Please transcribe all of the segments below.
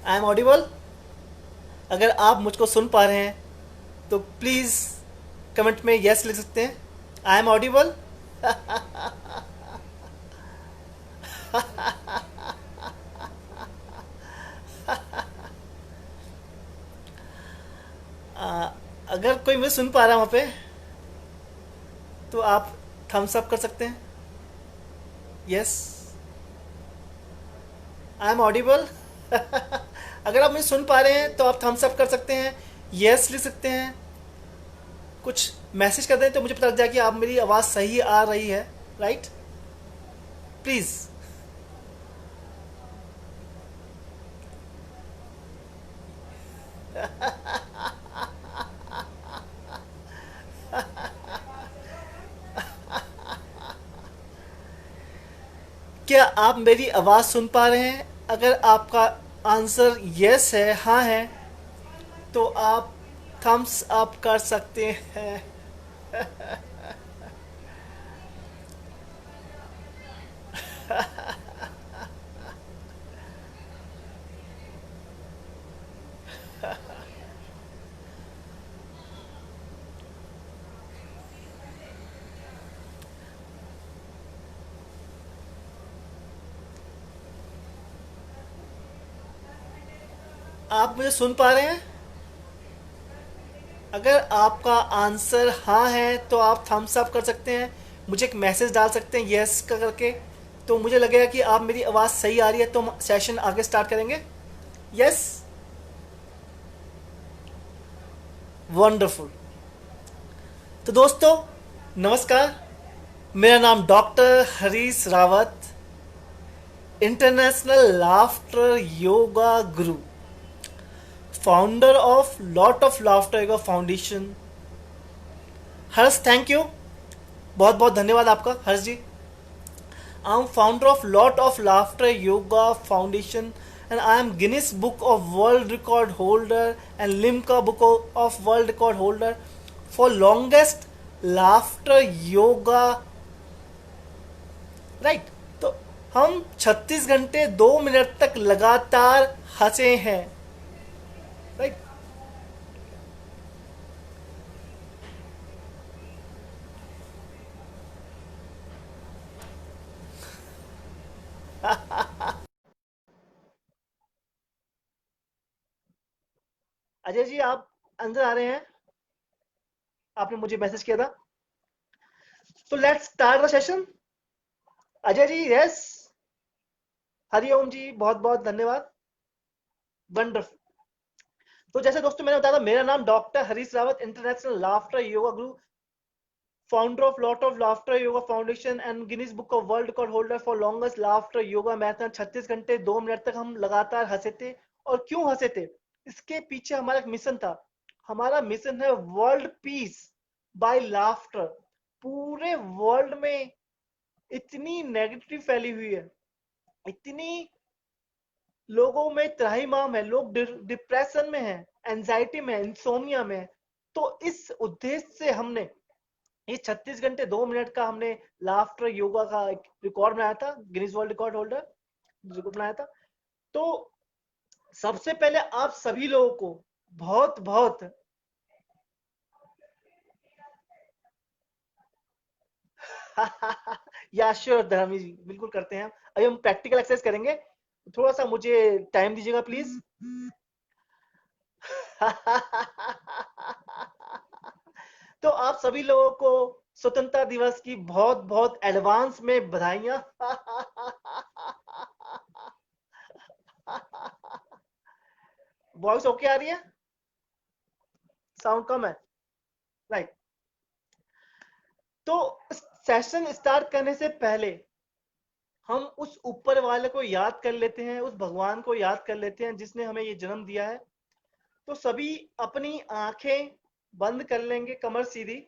I am audible? अगर आप मुझको सुन पा रहे हैं तो प्लीज़ कमेंट में यस लिख सकते हैं। I am audible? अगर कोई मुझे सुन पा रहा है वहाँ पे तो आप थम्स अप कर सकते हैं। Yes, I am audible. अगर आप मुझे सुन पा रहे हैं तो आप थम्स अप कर सकते हैं, यस लिख सकते हैं, कुछ मैसेज कर दें तो मुझे पता लग जाए कि आप मेरी आवाज़ सही आ रही है। राइट? प्लीज़। क्या आप मेरी आवाज़ सुन पा रहे हैं? अगर आपका आंसर यस है, हाँ है, तो आप थम्स अप कर सकते हैं। आप मुझे सुन पा रहे हैं? अगर आपका आंसर हाँ है तो आप थम्स अप कर सकते हैं, मुझे एक मैसेज डाल सकते हैं यस का करके, तो मुझे लगेगा कि आप मेरी आवाज़ सही आ रही है तो हम सेशन आगे स्टार्ट करेंगे। यस। वंडरफुल। तो दोस्तों, नमस्कार। मेरा नाम doctor Harish Rawat, international laughter yoga guru, founder of lot of laughter yoga foundation. Harsh, thank you, बहुत बहुत धन्यवाद आपका Harsh ji. I am founder of lot of laughter yoga foundation and I am Guinness book of world record holder and Limca book of world record holder for longest laughter yoga. Right? तो हम 36 घंटे 2 minute तक लगातार हंसे हैं। राइट? अजय जी, आप अंदर आ रहे हैं? आपने मुझे मैसेज किया था। तो let's start the session. Ajay ji, yes. Hariom ji, बहुत बहुत धन्यवाद। वंडरफुल। तो जैसे दोस्तों मैंने बताया था, मेरा नाम doctor Harish Rawat, international laughter yoga guru, founder of lot of laughter yoga foundation and Guinness book of world record holder for longest laughter yoga marathon. 36 घंटे 2 मिनट तक हम लगातार हंसे थे। और क्यों हंसे थे? इसके पीछे हमारा एक मिशन था। हमारा मिशन है वर्ल्ड पीस बाय लाफ्टर। पूरे वर्ल्ड में इतनी नेगेटिव फैली हुई है, इतनी लोगों में त्राहिमाम है, लोग डिप्रेशन में है, एंजाइटी में, इंसोमिया में है। तो इस उद्देश्य से हमने ये 36 घंटे 2 मिनट का हमने लाफ्टर योगा का एक रिकॉर्ड बनाया था, Guinness world record holder record बनाया था। तो सबसे पहले आप सभी लोगों को बहुत बहुत या श्योर धर्मी जी, बिल्कुल करते हैं। अभी हम प्रैक्टिकल एक्सरसाइज करेंगे, थोड़ा सा मुझे टाइम दीजिएगा प्लीज। तो आप सभी लोगों को स्वतंत्रता दिवस की बहुत बहुत एडवांस में बधाइयां। वॉइस ओके आ रही है? साउंड कम है? राइट। तो सेशन स्टार्ट करने से पहले हम उस ऊपर वाले को याद कर लेते हैं, उस भगवान को याद कर लेते हैं जिसने हमें ये जन्म दिया है। तो सभी अपनी आंखें बंद कर लेंगे, कमर सीधी,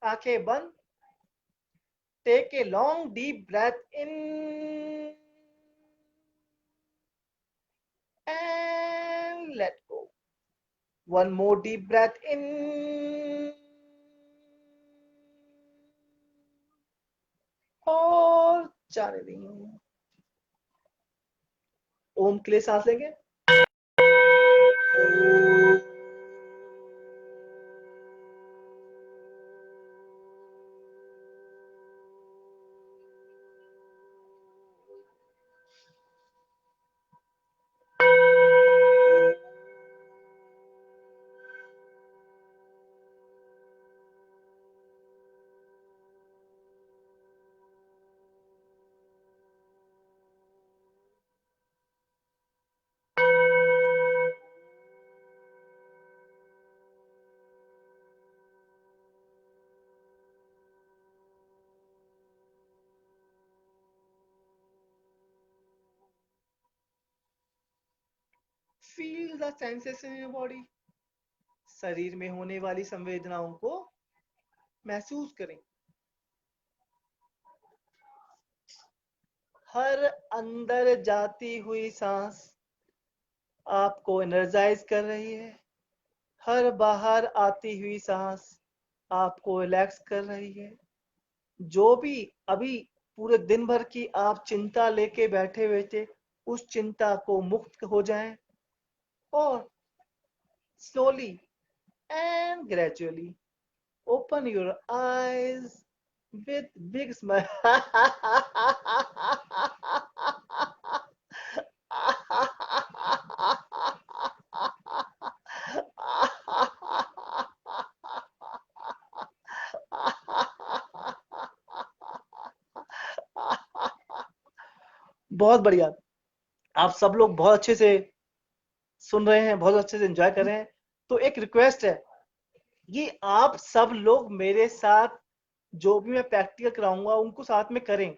आंखें बंद। Take a long deep breath in and let go. One more deep breath in और जाने देंगे। ओम के लिए सांस लेंगे। Feel the sensation in your body. शरीर में होने वाली संवेदनाओं को महसूस करें। हर अंदर जाती हुई सांस आपको एनर्जाइज कर रही है। हर बाहर आती हुई सांस आपको रिलैक्स कर रही है। जो भी अभी पूरे दिन भर की आप चिंता लेके बैठे हुए थे, उस चिंता को मुक्त हो जाएं और slowly and gradually open your eyes with big smile. बहुत बढ़िया। आप सब लोग बहुत अच्छे से सुन रहे हैं, बहुत अच्छे से एंजॉय कर रहे हैं। तो एक रिक्वेस्ट है कि आप सब लोग मेरे साथ जो भी मैं प्रैक्टिकल कराऊंगा उनको साथ में करें,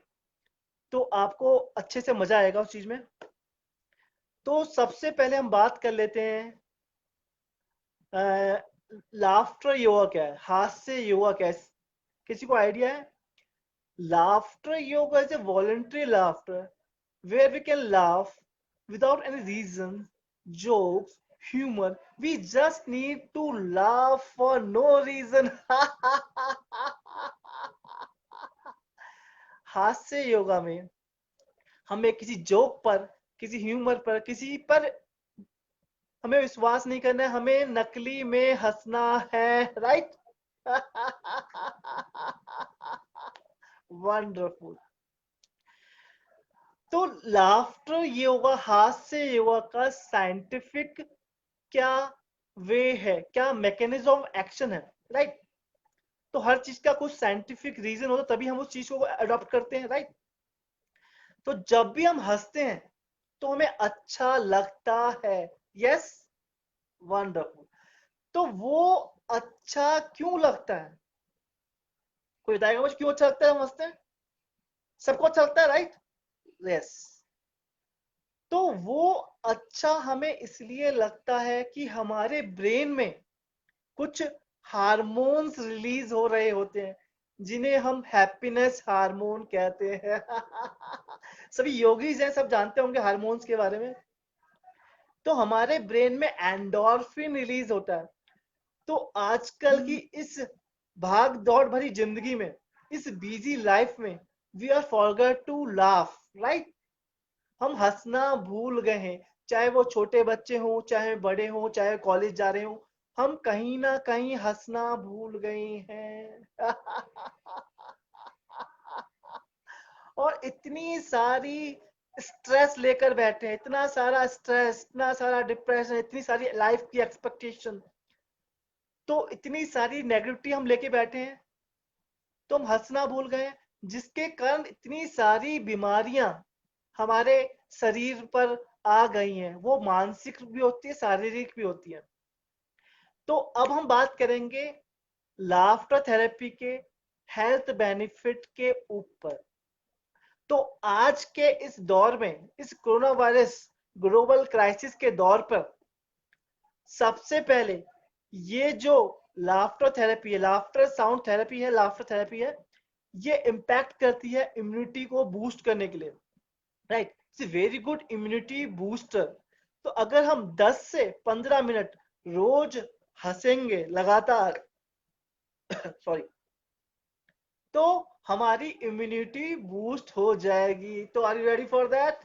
तो आपको अच्छे से मजा आएगा उस चीज में। तो सबसे पहले हम बात कर लेते हैं लाफ्टर योगा क्या है, हास्य योगा क्या है। किसी को आइडिया है? Laughter yoga is a voluntary laughter where we can laugh without any reason, jokes, humor. We just need to laugh for no reason. हास्य योगा में हमें किसी जोक पर, किसी ह्यूमर पर, किसी पर हमें विश्वास नहीं करना है, हमें नकली में हंसना है, राइट? वंडरफुल। तो लाफ्टर योगा, हास्य योगा का साइंटिफिक क्या वे है, क्या मैकेनिज्म ऑफ एक्शन है, राइट? तो हर चीज का कुछ साइंटिफिक रीजन होता तभी हम उस चीज को अडॉप्ट करते हैं, राइट? तो जब भी हम हंसते हैं तो हमें अच्छा लगता है। Yes, wonderful. तो वो अच्छा क्यों लगता है? कोई बताएगा मुझे क्यों अच्छा लगता है हम हंसते हैं? सबको अच्छा लगता है, राइट? यस। तो वो अच्छा हमें इसलिए लगता है कि हमारे ब्रेन में कुछ हार्मोन्स रिलीज हो रहे होते हैं जिन्हें हम हैप्पीनेस हार्मोन कहते हैं। सभी योगीज हैं, सब जानते होंगे हार्मोन्स के बारे में। तो हमारे ब्रेन में एंडोर्फिन रिलीज होता है। तो आजकल की इस भाग दौड़ भरी जिंदगी में, इस बिजी लाइफ में, we are forget to laugh, right? हम हंसना भूल गए हैं। चाहे वो छोटे बच्चे हों, चाहे बड़े हों, चाहे कॉलेज जा रहे हों, हम कहीं ना कहीं हंसना भूल गए हैं। और इतनी सारी स्ट्रेस लेकर बैठे हैं, इतना सारा स्ट्रेस, इतना सारा डिप्रेशन, इतनी सारी लाइफ की एक्सपेक्टेशन, तो इतनी सारी नेगेटिविटी हम लेके बैठे हैं, तो हम हंसना भूल गए, जिसके कारण इतनी सारी बीमारियां हमारे शरीर पर आ गई हैं। वो मानसिक भी होती है, शारीरिक भी होती है। तो अब हम बात करेंगे लाफ्टर थेरेपी के हेल्थ बेनिफिट के ऊपर। तो आज के इस दौर में, इस कोरोना वायरस ग्लोबल क्राइसिस के दौर पर, सबसे पहले ये जो लाफ्टर थेरेपी है, लाफ्टर साउंड थेरेपी है, लाफ्टर थेरेपी है, ये इम्पैक्ट करती है इम्यूनिटी को बूस्ट करने के लिए, right? It's very good immunity booster. तो अगर हम 10 से 15 मिनट रोज हंसेंगे लगातार, सॉरी, तो हमारी इम्यूनिटी बूस्ट हो जाएगी। तो are you ready for that?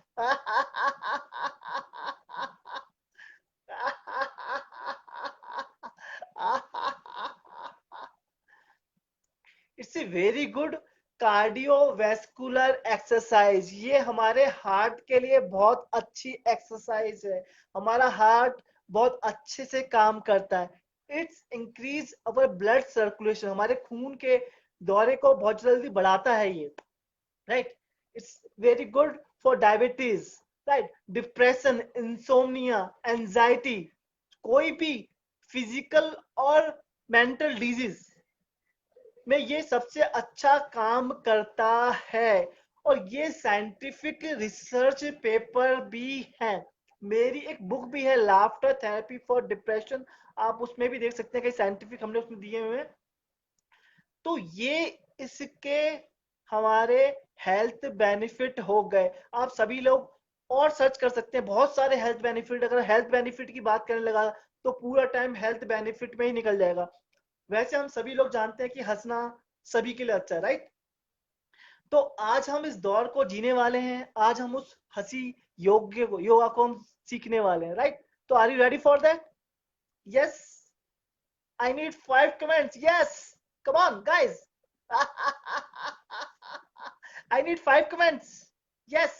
It's a very good cardiovascular exercise. ये हमारे हार्ट के लिए बहुत अच्छी एक्सरसाइज है। हमारा हार्ट बहुत अच्छे से काम करता है। It's increase our blood circulation, हमारे खून के दौरे को बहुत जल्दी बढ़ाता है ये, right. It's very good for diabetes, right, depression, insomnia, anxiety, कोई भी फिजिकल और मेंटल डिजीज में ये सबसे अच्छा काम करता है। और ये साइंटिफिक रिसर्च पेपर भी है। मेरी एक बुक भी है, लाफ्टर थेरेपी फॉर डिप्रेशन, आप उसमें भी देख सकते हैं कई साइंटिफिक हमने उसमें दिए हुए हैं। तो ये इसके हमारे हेल्थ बेनिफिट हो गए। आप सभी लोग और सर्च कर सकते हैं बहुत सारे हेल्थ बेनिफिट। अगर हेल्थ बेनिफिट की बात करने लगा तो पूरा टाइम हेल्थ बेनिफिट में ही निकल जाएगा। वैसे हम सभी लोग जानते हैं कि हंसना सभी के लिए अच्छा है, राइट। तो आज हम इस दौर को जीने वाले हैं, आज हम उस हंसी योगा को हम सीखने वाले हैं, राइट। तो are you ready for that? Yes, I need 5 comments. Yes, come on guys. I need 5 comments. Yes.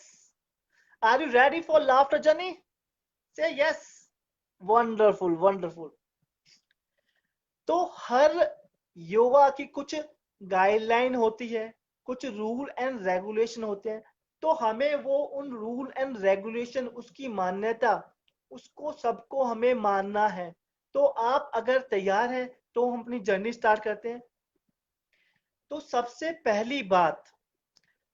Are you ready for laughter journey? Say yes. Wonderful, wonderful. तो हर योगा की कुछ गाइडलाइन होती है, कुछ रूल एंड रेगुलेशन होते हैं। तो हमें वो उन रूल एंड रेगुलेशन, उसकी मान्यता, उसको सबको हमें मानना है। तो आप अगर तैयार हैं तो हम अपनी जर्नी स्टार्ट करते हैं। तो सबसे पहली बात,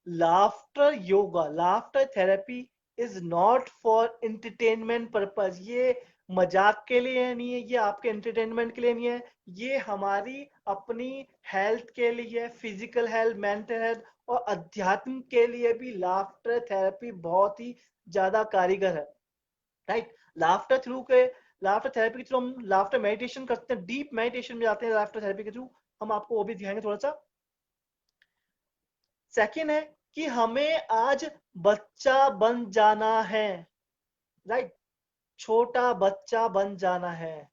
laughter yoga, laughter therapy is not for entertainment purpose. ये मजाक के लिए नहीं है, ये आपके एंटरटेनमेंट के लिए नहीं है, ये हमारी अपनी हेल्थ के लिए, फिजिकल हेल्थ, मेंटल हेल्थ और अध्यात्म के लिए भी लाफ्टर थेरेपी बहुत ही ज्यादा कारीगर है, राइट। लाफ्टर थ्रू के लाफ्टर थेरेपी के थ्रू हम लाफ्टर मेडिटेशन करते हैं, डीप मेडिटेशन में जाते हैं लाफ्टर थेरेपी के थ्रू। हम आपको वो भी दिखाएंगे थोड़ा सा। सेकंड है कि हमें आज बच्चा बन जाना है, राइट। छोटा बच्चा बन जाना है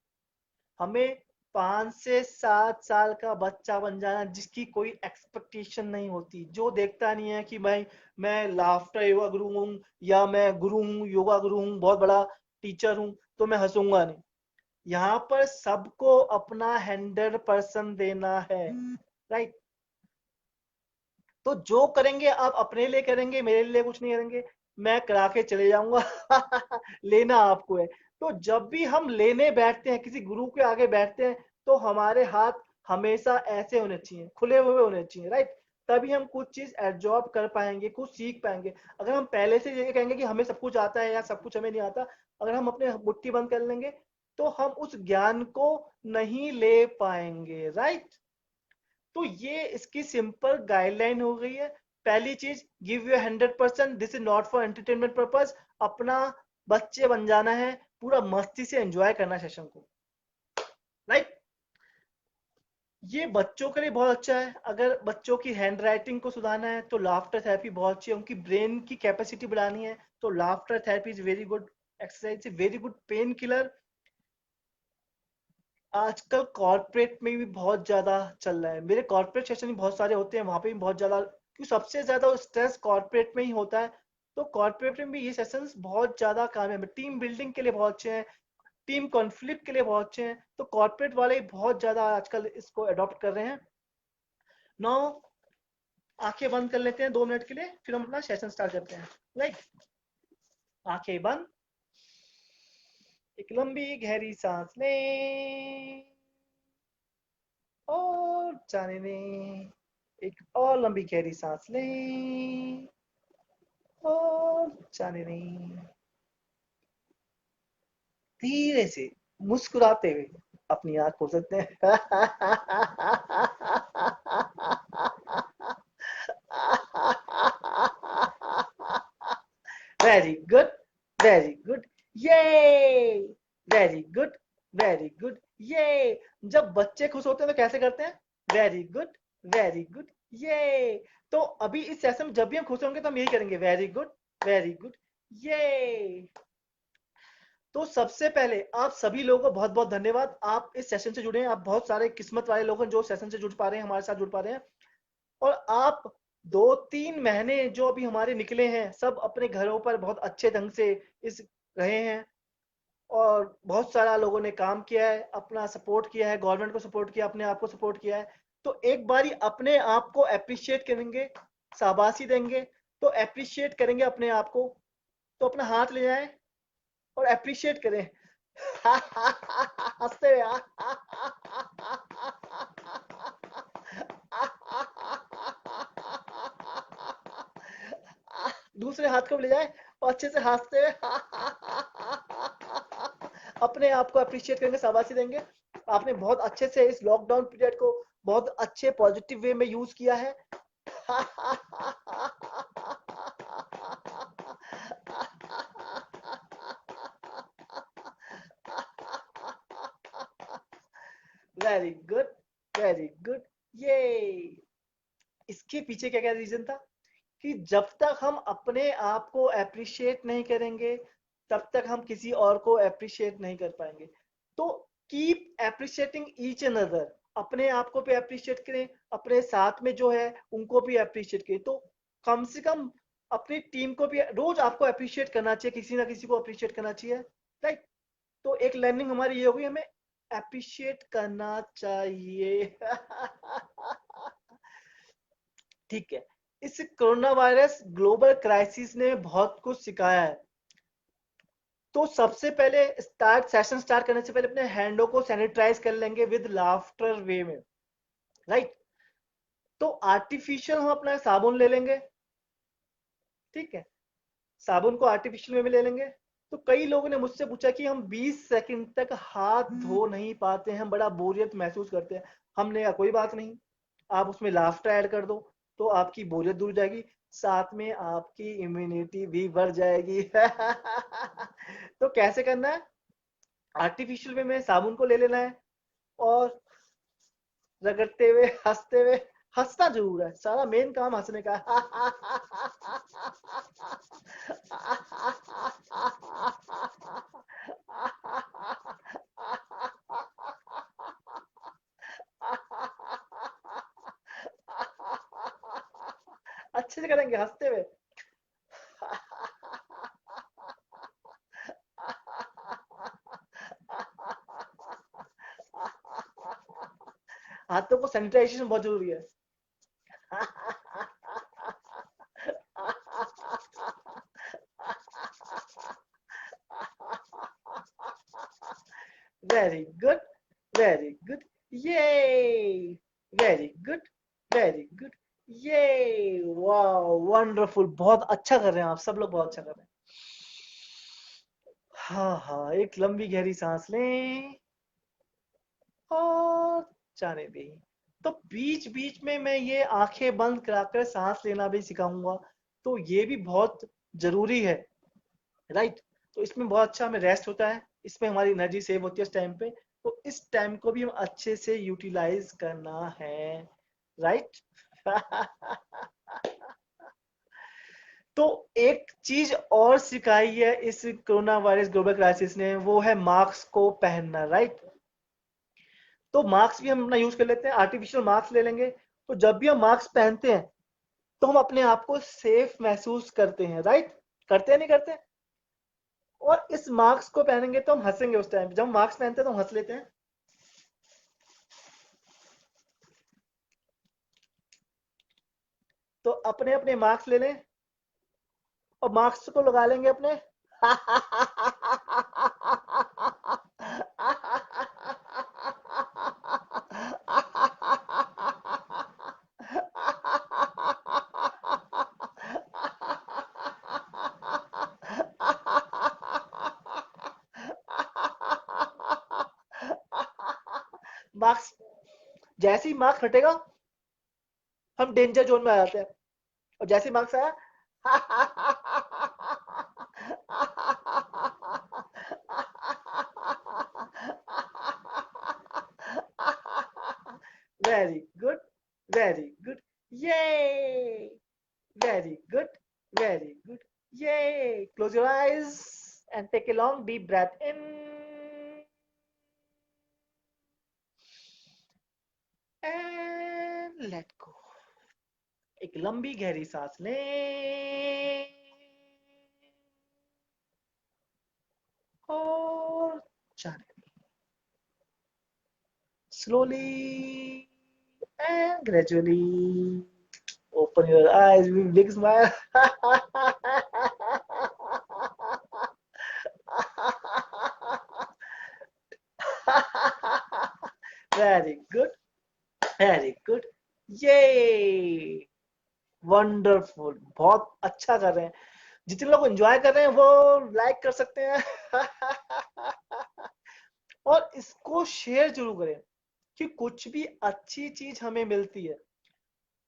हमें। 5 से 7 साल का बच्चा बन जाना जिसकी कोई एक्सपेक्टेशन नहीं होती, जो देखता नहीं है कि भाई मैं लाफ्टर योगा गुरु हूं, या मैं गुरु हूं, योगा गुरु हूं, बहुत बड़ा टीचर हूं, तो मैं हंसूंगा नहीं। यहाँ पर सबको अपना 100% देना है, राइट। तो जो करेंगे आप अपने लिए करेंगे, मेरे लिए कुछ नहीं करेंगे, मैं करा के चले जाऊंगा। लेना आपको है। तो जब भी हम लेने बैठते हैं, किसी गुरु के आगे बैठते हैं, तो हमारे हाथ हमेशा ऐसे होने चाहिए, खुले हुए होने चाहिए, राइट। तभी हम कुछ चीज एब्जॉर्ब कर पाएंगे, कुछ सीख पाएंगे। अगर हम पहले से ये कहेंगे कि हमें सब कुछ आता है या सब कुछ हमें नहीं आता, अगर हम अपने मुट्ठी बंद कर लेंगे तो हम उस ज्ञान को नहीं ले पाएंगे, राइट। तो ये इसकी सिंपल गाइडलाइन हो गई है। पहली चीज, give you 100%, this is not for entertainment purpose. अपना बच्चे बन जाना है, पूरा मस्ती से एंजॉय करना सेशन को, राइट। ये बच्चों के लिए बहुत अच्छा है। अगर बच्चों की हैंड राइटिंग को सुधारना है तो लाफ्टर थेरेपी बहुत अच्छी है। उनकी ब्रेन की कैपेसिटी बढ़ानी है तो laughter therapy is very good exercise, very good pain killer. आजकल कॉर्पोरेट में भी बहुत ज्यादा चल रहा है, मेरे कॉर्पोरेट सेशन भी बहुत सारे होते हैं, वहां पे भी बहुत ज्यादा, क्योंकि सबसे ज्यादा स्ट्रेस कॉर्पोरेट में ही होता है। तो कॉर्पोरेट में भी ये सेशंस बहुत ज्यादा काम है, टीम बिल्डिंग के लिए बहुत अच्छे हैं, टीम कॉन्फ्लिक्ट के लिए बहुत अच्छे हैं। तो कॉर्पोरेट वाले बहुत ज्यादा आजकल इसको अडॉप्ट कर रहे हैं। नौ, आंखें बंद कर लेते हैं 2 मिनट के लिए, फिर हम अपना सेशन स्टार्ट करते हैं, राइट। आंखें बंद, एक लंबी गहरी सांस लें और जाने दें। एक और लंबी गहरी सांस लें और जाने दें। धीरे से मुस्कुराते हुए अपनी आंख खोल सकते हैं। वेरी गुड, वेरी गुड, ये वेरी गुड, वेरी गुड, ये। जब बच्चे खुश होते हैं तो कैसे करते हैं? वेरी गुड, वेरी गुड, ये। तो अभी इस सेशन में जब भी हम खुश होंगे तो हम यही करेंगे, वेरी गुड, वेरी गुड, ये। तो सबसे पहले आप सभी लोगों को बहुत बहुत धन्यवाद, आप इस सेशन से जुड़े हैं, आप बहुत सारे किस्मत वाले लोग हैं जो सेशन से जुड़ पा रहे हैं, हमारे साथ जुड़ पा रहे हैं। और आप 2-3 महीने जो अभी हमारे निकले हैं, सब अपने घरों पर बहुत अच्छे ढंग से इस रहे हैं, और बहुत सारा लोगों ने काम किया है, अपना सपोर्ट किया है, गवर्नमेंट को सपोर्ट किया, अपने आप को सपोर्ट किया है। तो एक बारी अपने आप को अप्रिशिएट करेंगे, शाबाशी देंगे। तो अप्रिशिएट करेंगे अपने आप को, तो अपना हाथ ले जाएं और अप्रिशिएट करें। हंसते हुए। दूसरे हाथ को भी ले जाए और अच्छे से हंसते हुए अपने आप को अप्रिशिएट करेंगे, शाबाशी देंगे। आपने बहुत अच्छे से इस लॉकडाउन पीरियड को बहुत अच्छे पॉजिटिव वे में यूज किया है। वेरी गुड, वेरी गुड, ये। इसके पीछे क्या क्या रीजन था कि जब तक हम अपने आप को अप्रिशिएट नहीं करेंगे, तब तक हम किसी और को अप्रिशिएट नहीं कर पाएंगे। तो keep appreciating each and other, अपने आप को भी अप्रिशिएट करें, अपने साथ में जो है उनको भी अप्रिशिएट करें। तो कम से कम अपनी टीम को भी रोज आपको अप्रिशिएट करना चाहिए, किसी ना किसी को अप्रिशिएट करना चाहिए, राइट। तो एक लर्निंग हमारी ये होगी, हमें अप्रिशिएट करना चाहिए। ठीक है। इस कोरोना वायरस ग्लोबल क्राइसिस ने बहुत कुछ सिखाया है। तो सबसे पहले सेशन स्टार्ट करने से पहले अपने हैंडों को सैनिटाइज कर लेंगे विद लाफ्टर वे में, राइट। तो आर्टिफिशियल हम अपना साबुन ले लेंगे, ठीक है। साबुन को आर्टिफिशियल वे में ले लेंगे। तो कई लोगों ने मुझसे पूछा कि हम 20 सेकंड तक हाथ धो नहीं पाते हैं, बड़ा बोरियत महसूस करते हैं। हमने कहा कोई बात नहीं, आप उसमें लाफ्टर ऐड कर दो, तो आपकी बोरियत दूर जाएगी, साथ में आपकी इम्यूनिटी भी बढ़ जाएगी। तो कैसे करना है, आर्टिफिशियल वे में साबुन को ले लेना है, और रगड़ते हुए हंसते हुए, हंसना जरूर है, सारा मेन काम हंसने का। अच्छे से करेंगे हंसते हुए। हाथों को सैनिटाइजेशन बहुत जरूरी है। वेरी गुड, वेरी गुड, ये। वेरी गुड, वेरी गुड, ये। वाह, वंडरफुल, बहुत अच्छा कर रहे हैं आप सब लोग, बहुत अच्छा कर रहे हैं। हाँ हाँ, एक लंबी गहरी सांस लें और जाने दें। तो बीच बीच में मैं ये आंखें बंद कराकर सांस लेना भी सिखाऊंगा, तो ये भी बहुत जरूरी है, राइट। तो इसमें बहुत अच्छा हमें रेस्ट होता है, इसमें हमारी एनर्जी सेव होती है इस टाइम पे। तो इस टाइम को भी हम अच्छे से यूटिलाइज करना है, राइट। तो एक चीज और सिखाई है इस कोरोना वायरस ग्लोबल क्राइसिस ने, वो है मास्क को पहनना, राइट। तो मास्क भी हम अपना यूज कर लेते हैं, आर्टिफिशियल मास्क ले लेंगे। तो जब भी हम मास्क पहनते हैं, तो हम अपने आप को सेफ महसूस करते हैं, राइट। करते हैं नहीं करते। और इस मास्क को पहनेंगे तो हम हंसेंगे, उस टाइम जब हम मास्क पहनते हैं तो हम हंस लेते हैं। तो अपने अपने मास्क ले लें और मास्क को लगा लेंगे अपने। मास्क, जैसे ही मास्क हटेगा, हम डेंजर जोन में आ जाते हैं। और जैसे ही मार्क्स आया, very good, very good, Yay! Very good. Very good. Yay! Close your eyes and take a long deep breath in and let go. एक लंबी गहरी सांस लें और जाने दें. Slowly and gradually open your eyes with big smile. Very good. Very good. Yay! Wonderful. बहुत अच्छा कर रहे हैं. जितने लोग एंजॉय कर रहे हैं वो लाइक कर सकते हैं. और इसको शेयर जरूर करें कि कुछ भी अच्छी चीज हमें मिलती है,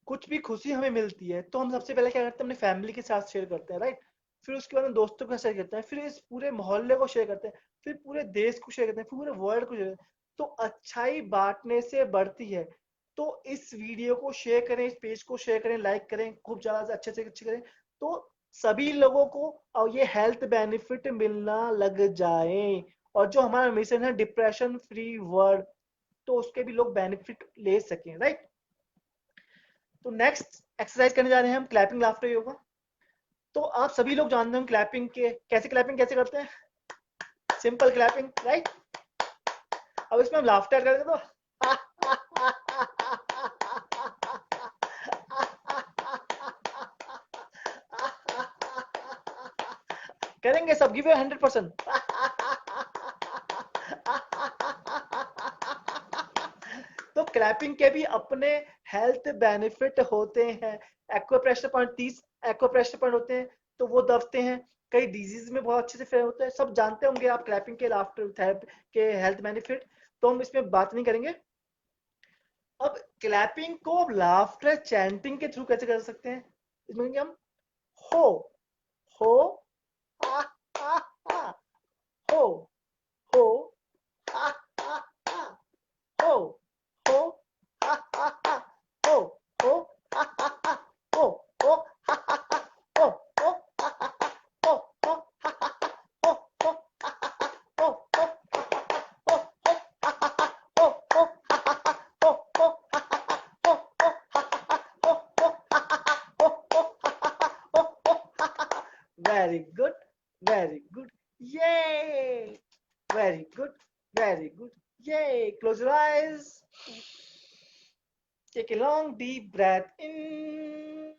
कुछ भी खुशी हमें मिलती है तो हम सबसे पहले क्या करते हैं, अपने फैमिली के साथ शेयर करते हैं, राइट. फिर उसके बाद हम दोस्तों के साथ शेयर करते हैं, फिर इस पूरे मोहल्ले को शेयर करते हैं, फिर पूरे देश को शेयर करते हैं, फिर पूरे वर्ल्ड को शेयर करते हैं. तो अच्छाई बांटने से बढ़ती है. तो इस वीडियो को शेयर करें, इस पेज को शेयर करें, लाइक करें, खूब ज्यादा से अच्छे करें. तो सभी लोगों को और ये हेल्थ बेनिफिट मिलना लग जाए. और जो हमारा मिशन है डिप्रेशन फ्री वर्ल्ड, तो उसके भी लोग बेनिफिट ले सकें, राइट. तो नेक्स्ट एक्सरसाइज करने जा रहे हैं हम क्लैपिंग लाफ्टर योगा. तो आप सभी लोग जानते हैं क्लैपिंग कैसे करते हैं. Simple clapping, right. अब इसमें हम लाफ्टर करेंगे तो करेंगे सब. गिव 100%. तो क्लैपिंग के भी अपने हेल्थ बेनिफिट होते हैं. एक्वाप्रेशर पॉइंट 30 एक्वाप्रेशर पॉइंट होते हैं, तो वो दबते हैं. कई डिजीज में बहुत अच्छे से फेयर होते हैं. सब जानते होंगे आप क्लैपिंग के लाफ्टर थेरेपी के हेल्थ बेनिफिट. तो हम इसमें बात नहीं करेंगे. अब क्लैपिंग को लाफ्टर चैंटिंग के थ्रू कैसे कर सकते हैं. इसमें हम हो हो हा हा हा, हो हो हा हा हा, हो हो ha ha ha, ho ho ha ha ha, ho ho ha ha ha, ho ho ha ha ha, ho ho ha ha ha, ho ho ha ha ha, ho ho ha ha ha, ho ho ha ha ha, ho ho ha ha ha, ho ho ha ha ha, ho ho ha ha ha, ho ho ha ha ha, ho ho ha ha ha, ho ho ha ha ha. Very good, very good. Yay! Very good, very good. Yay! Close your eyes. Take a long deep breath in.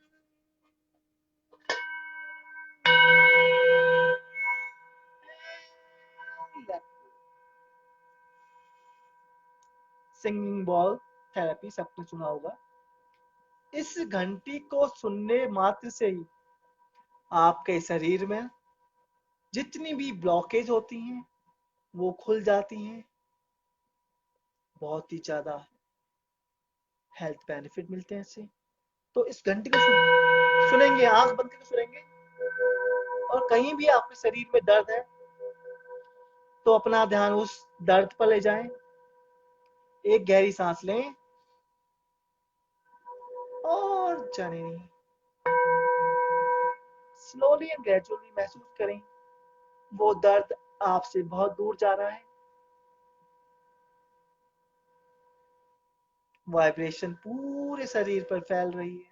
Singing ball therapy सबने सुना होगा. इस घंटी को सुनने मात्र से ही आपके शरीर में जितनी भी ब्लॉकेज होती हैं वो खुल जाती हैं. बहुत ही ज्यादा हेल्थ बेनिफिट मिलते हैं इससे. तो इस घंटी को सुनेंगे, आंख बंद करके सुनेंगे. और कहीं भी आपके शरीर में दर्द है तो अपना ध्यान उस दर्द पर ले जाएं. एक गहरी सांस लें और जाने नहीं. स्लोली एंड ग्रेजुअली महसूस करें वो दर्द आपसे बहुत दूर जा रहा है. वाइब्रेशन पूरे शरीर पर फैल रही है.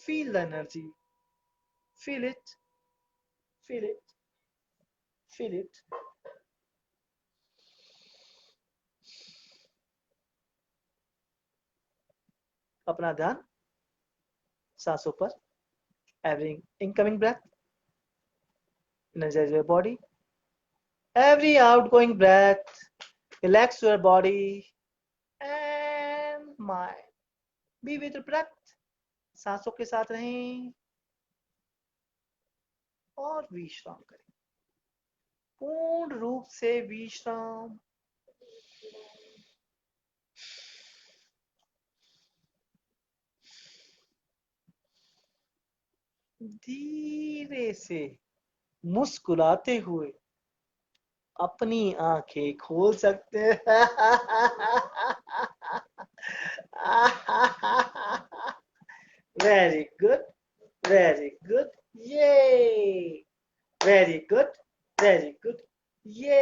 Feel the energy. Feel it. Feel it. Feel it. अपना ध्यान सांसों पर. Every incoming breath energize your body. Every outgoing breath relax your body and mind. Be with your breath. सांसों के साथ रहें और विश्राम करें. पूर्ण रूप से विश्राम. धीरे से मुस्कुराते हुए अपनी आंखें खोल सकते हैं. वेरी गुड, वेरी गुड, ये वेरी गुड, वेरी गुड, ये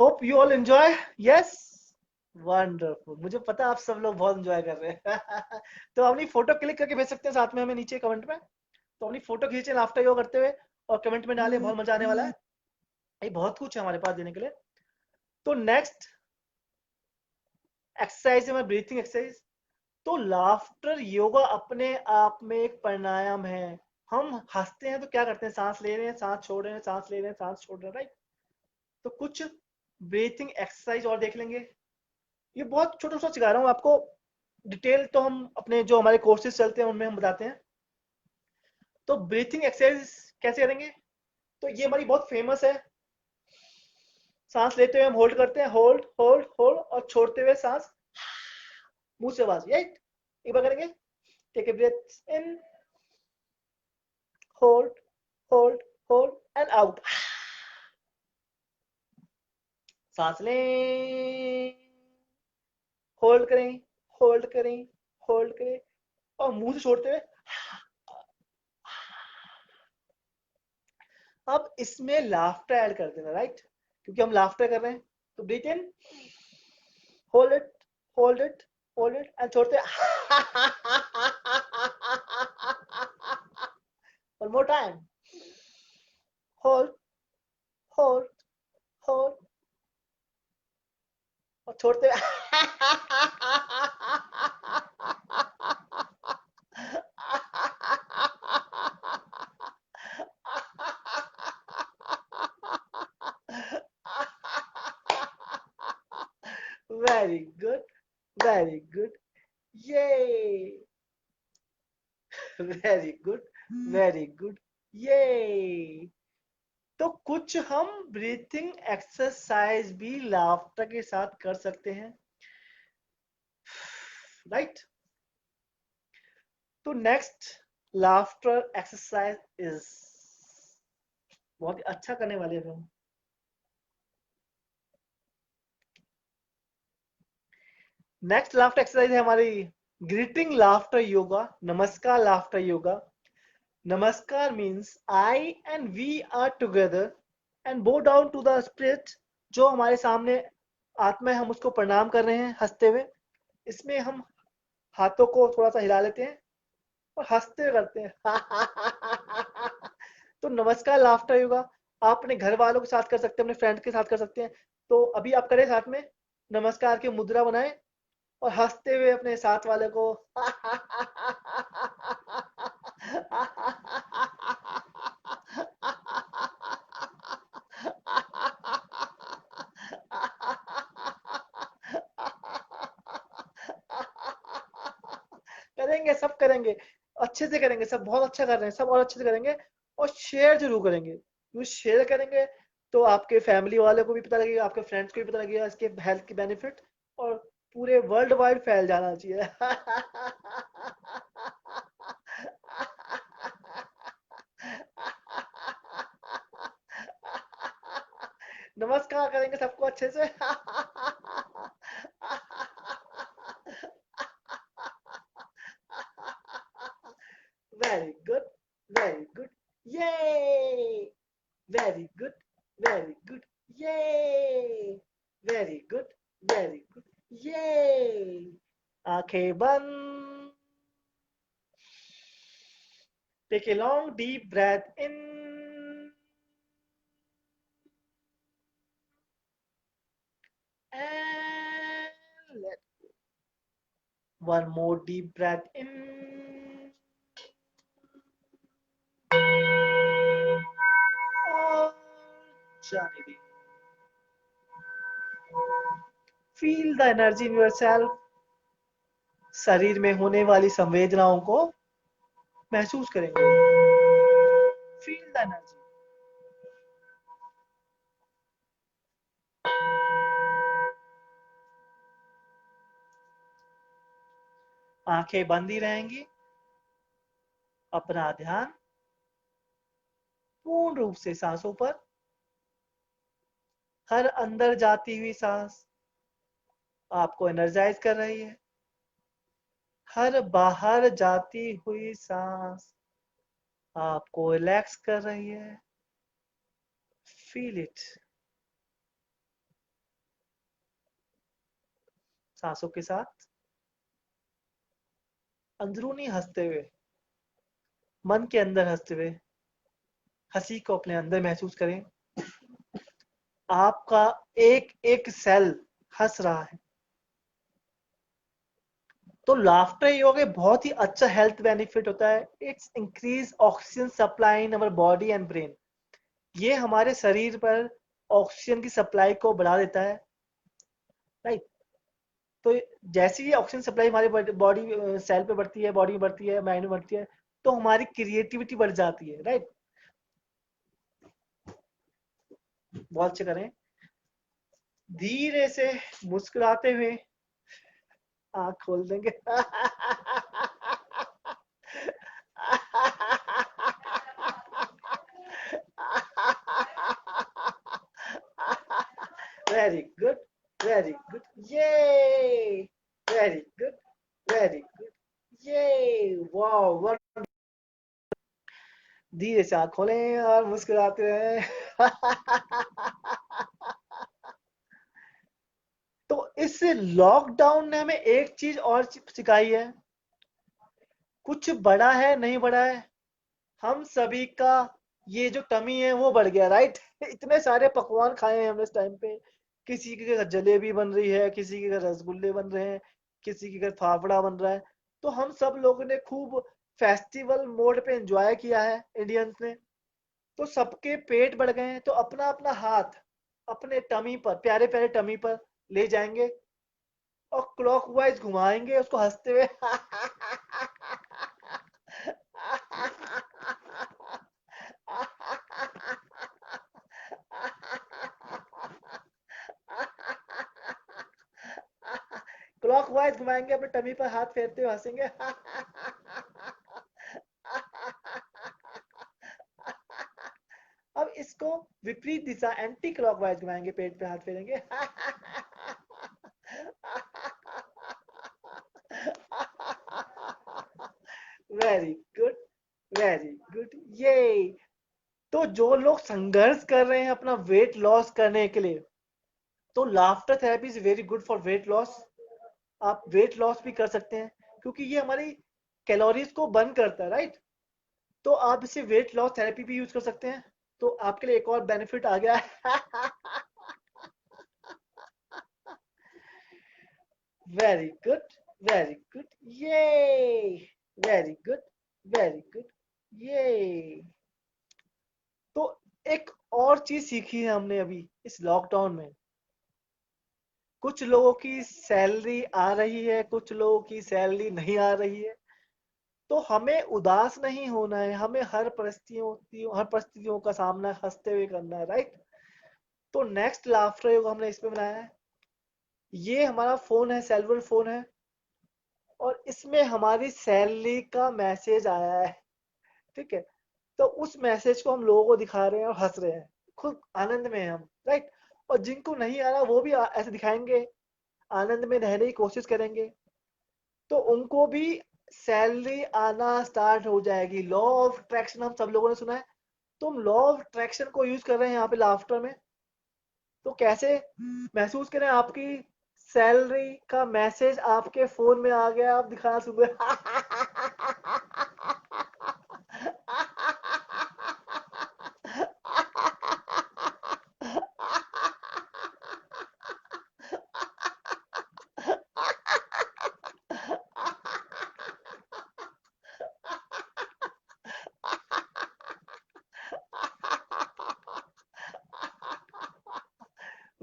hope you all enjoy. Yes, wonderful, मुझे पता आप सब लोग बहुत एंजॉय कर रहे हैं तो अपनी फोटो क्लिक करके भेज सकते हैं साथ में हमें नीचे कमेंट में। तो अपनी फोटो खींचे लाफ्टर योगा करते हुए और कमेंट में डालें, बहुत मजा आने वाला है। ये बहुत कुछ है हमारे पास देने के लिए। तो नेक्स्ट एक्सरसाइज है ब्रीथिंग एक्सरसाइज। तो लाफ्टर योगा अपने आप में एक प्राणायाम है। हम हंसते हैं तो क्या करते हैं, सांस ले रहे हैं, सांस छोड़ रहे हैं, सांस ले रहे हैं, सांस छोड़ रहे हैं, राइट। तो कुछ ब्रीथिंग एक्सरसाइज और देख लेंगे। ये बहुत छोटा सा सिखा रहा हूँ आपको, डिटेल तो हम अपने जो हमारे कोर्सेज चलते हैं उनमें हम बताते हैं। तो ब्रीथिंग एक्सरसाइज कैसे करेंगे, तो ये हमारी बहुत फेमस है। सांस लेते हुए हम होल्ड करते हैं, होल्ड होल्ड होल्ड, और छोड़ते हुए सांस मुंह से आवाज, राइट। एक बार करेंगे, take a breath in, hold hold hold and out. सांस लें, होल्ड करें, होल्ड करें, होल्ड करें, और मुंह से छोड़ते हुए। अब इसमें लाफ्टर ऐड कर देना, राइट, क्योंकि हम लाफ्टर कर रहे हैं। तो breathe in, hold it, hold it, hold it and छोड़ते one more time, hold hold hold, और छोड़ते वेरी गुड, वेरी गुड, ये वेरी गुड, वेरी गुड, ये। तो कुछ हम ब्रीथिंग एक्सरसाइज भी लाफ्टर के साथ कर सकते हैं, राइट। तो नेक्स्ट लाफ्टर एक्सरसाइज इज बहुत ही अच्छा करने वाले हैं हम। नेक्स्ट लाफ्टर एक्सरसाइज है हमारी ग्रीटिंग लाफ्टर योगा, नमस्कार लाफ्टर योगा। नमस्कार means I and we are together and bow down to the spirit. जो हमारे सामने आत्मा है हम उसको प्रणाम कर रहे हैं हंसते हुए। इसमें हम हाथों को थोड़ा सा हिला लेते हैं और हंसते हुए करते हैं तो नमस्कार लाफ्टर योगा आप अपने घर वालों के साथ कर सकते हैं, अपने फ्रेंड के साथ कर सकते हैं। तो अभी आप करें साथ में, नमस्कार की मुद्रा बनाएं और हंसते हुए अपने साथ वाले को करेंगे, सब करेंगे, अच्छे से करेंगे, सब बहुत अच्छा कर रहे हैं सब, और अच्छे से करेंगे। और शेयर जरूर करेंगे, क्योंकि शेयर करेंगे तो आपके फैमिली वालों को भी पता लगेगा, आपके फ्रेंड्स को भी पता लगेगा इसके हेल्थ के बेनिफिट, और पूरे वर्ल्ड वाइड फैल जाना चाहिए नमस्कार करेंगे सबको अच्छे से वेरी गुड, वेरी गुड, ये वेरी गुड, वेरी गुड, ये वेरी गुड, वेरी गुड, ये आंखें बंद, take a long deep breath in and let one more deep breath in और जाने दें। Feel the energy in your self, शरीर में होने वाली संवेदनाओं को महसूस करेंगे। Feel the energy. आंखें बंद ही रहेंगी, अपना ध्यान पूर्ण रूप से सांसों पर, हर अंदर जाती हुई सांस आपको एनर्जाइज कर रही है, हर बाहर जाती हुई सांस आपको रिलैक्स कर रही है। Feel it. सांसों के साथ अंदरूनी हंसते हुए, मन के अंदर हंसते हुए, हंसी को अपने अंदर महसूस करें। आपका एक एक सेल हंस रहा है। तो लाफ्टर योगा एक बहुत ही अच्छा हेल्थ बेनिफिट होता है। It's increase oxygen supply in our body and brain. ये हमारे शरीर पर ऑक्सीजन की सप्लाई को बढ़ा देता है, राइट। तो जैसे ही ऑक्सीजन सप्लाई हमारे बॉडी सेल पे बढ़ती है, बॉडी में बढ़ती है, माइंड में बढ़ती है, तो हमारी क्रिएटिविटी बढ़ जाती है, राइट। बहुत अच्छे करें। धीरे से मुस्कुराते हुए आंख खोल देंगे। वेरी गुड, वेरी गुड, ये वेरी गुड, वेरी गुड, ये वाह। धीरे से आंख खोलें और मुस्कुराते रहें। तो इस लॉकडाउन ने हमें एक चीज और सिखाई है। कुछ बड़ा है नहीं बड़ा है, हम सभी का ये जो टमी है वो बढ़ गया, राइट। इतने सारे पकवान खाए हैं हमने इस टाइम पे। किसी के घर जलेबी बन रही है, किसी के घर रसगुल्ले बन रहे हैं, किसी के घर फाफड़ा बन रहा है। तो हम सब लोगों ने खूब फेस्टिवल मोड पे एंजॉय किया है इंडियंस ने। तो सबके पेट बढ़ गए हैं, तो अपना अपना हाथ अपने टमी पर, प्यारे प्यारे टमी पर ले जाएंगे और क्लॉकवाइज घुमाएंगे उसको हंसते हुए। क्लॉकवाइज घुमाएंगे, अपने टमी पर हाथ फेरते हुए हंसेंगे। अब इसको विपरीत दिशा एंटी क्लॉकवाइज घुमाएंगे, पेट पे हाथ फेरेंगे। वेरी गुड, वेरी गुड, ये। तो जो लोग संघर्ष कर रहे हैं अपना वेट लॉस करने के लिए, तो laughter therapy is very good for weight loss. आप वेट लॉस भी कर सकते हैं, क्योंकि ये हमारी कैलोरीज को बर्न करता है, राइट। तो आप इसे वेट लॉस थेरेपी भी यूज कर सकते हैं। तो आपके लिए एक और बेनिफिट आ गया है। वेरी गुड, वेरी गुड, ये वेरी गुड, वेरी गुड, ये। तो एक और चीज सीखी है हमने अभी इस लॉकडाउन में। कुछ लोगों की सैलरी आ रही है, कुछ लोगों की सैलरी नहीं आ रही है। तो हमें उदास नहीं होना है, हमें हर परिस्थितियों का सामना हंसते हुए करना है, राइट। तो नेक्स्ट लाफ्टर योग हमने इसमें बनाया है। ये हमारा फोन है, सेलुलर फोन है, और इसमें हमारी सैलरी का मैसेज आया है, ठीक है। तो उस मैसेज को हम लोगों को दिखा रहे हैं और हंस रहे हैं, खुद आनंद में हैं हम, राइट। और जिनको नहीं आ रहा वो भी ऐसे दिखाएंगे, आनंद में रहने की कोशिश करेंगे, तो उनको भी सैलरी आना स्टार्ट हो जाएगी। लॉ ऑफ अट्रैक्शन हम सब लोगों ने सुना है। तुम लॉ ऑफ अट्रैक्शन को यूज कर रहे हैं यहाँ पे लाफ्टर में। तो कैसे महसूस करें, आपकी सैलरी का मैसेज आपके फोन में आ गया, आप दिखाना शुरू करें।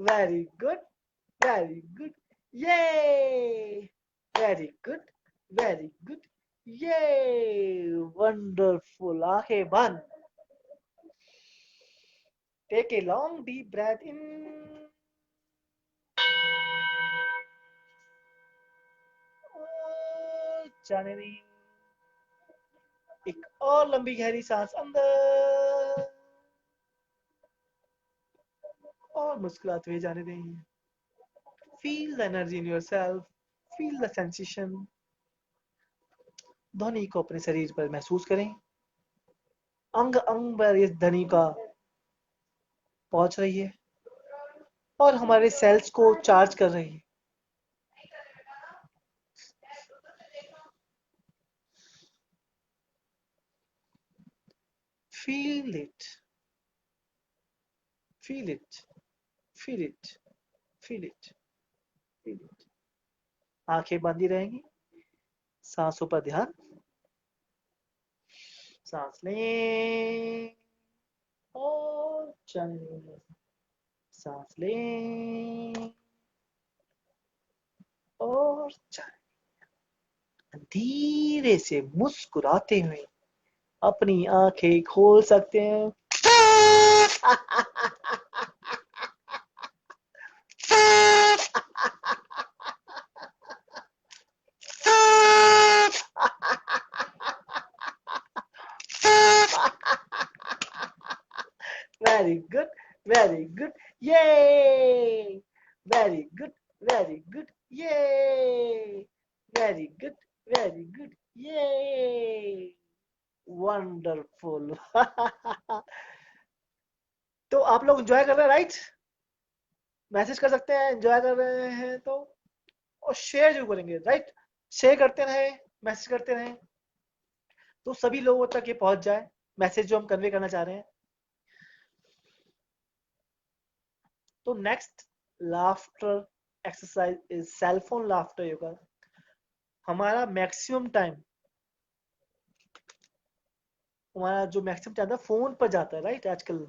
वेरी गुड, वेरी गुड, ये वेरी गुड, वेरी गुड, ये वंडरफुल। आंखें बंद, take a long deep breath in, जाने नहीं। एक और लंबी गहरी सांस अंदर, और मुस्कुराते हुए जाने दें। Feel the energy in your self, feel the sensation, ध्वनि को अपने शरीर पर महसूस करें। अंग अंग पर इस ध्वनि का पहुंच रही है और हमारे सेल्स को चार्ज कर रही है। Feel it, feel it, feel it, feel it, feel it. आंखें बंदी रहेंगी। सांसों पर ध्यान। सांस लें और चलें। सांस लें और चलें। धीरे से मुस्कुराते हुए अपनी आंखें खोल सकते हैं। Very good, very good. Yay! Very good, very good. Yay! Very good, very good. Yay! Wonderful. तो आप लोग एंजॉय कर रहे हैं, राइट? मैसेज कर सकते हैं, एंजॉय कर रहे हैं तो। और शेयर जरूर करेंगे, राइट? शेयर करते रहे, मैसेज करते रहे, तो सभी लोगों तक ये पहुंच जाए मैसेज जो हम कन्वे करना चाह रहे हैं। तो next laughter exercise is cell phone laughter yoga. हमारा मैक्सिमम टाइम, हमारा जो मैक्सिमम टाइम है फोन पर जाता है, राइट? आजकल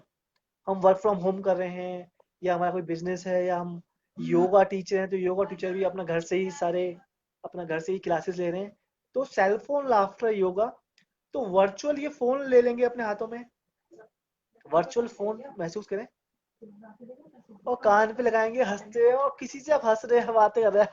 हम वर्क फ्रॉम होम कर रहे हैं, या हमारा कोई बिजनेस है, या हम योगा टीचर हैं, तो योगा टीचर भी अपना घर से ही सारे अपना घर से ही क्लासेस ले रहे हैं। तो सेल फोन लाफ्टर योगा, तो वर्चुअल ये फोन ले लेंगे अपने हाथों में, वर्चुअल फोन महसूस करें और कान पे लगाएंगे, हंसते हैं, और किसी से आप हंस रहे हैं, बातें कर रहे हैं।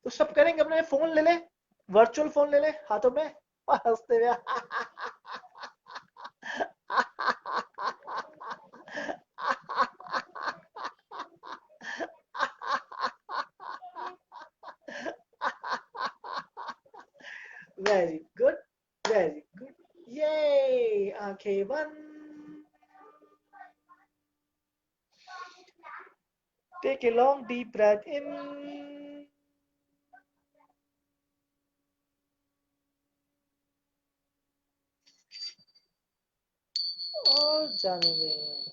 तो सब करेंगे, अपने फोन ले ले, वर्चुअल फोन ले ले हाथों में और हंसते हुए। Very good, very good. ये आंखें बंद। Take a long deep breath in और जाने दें।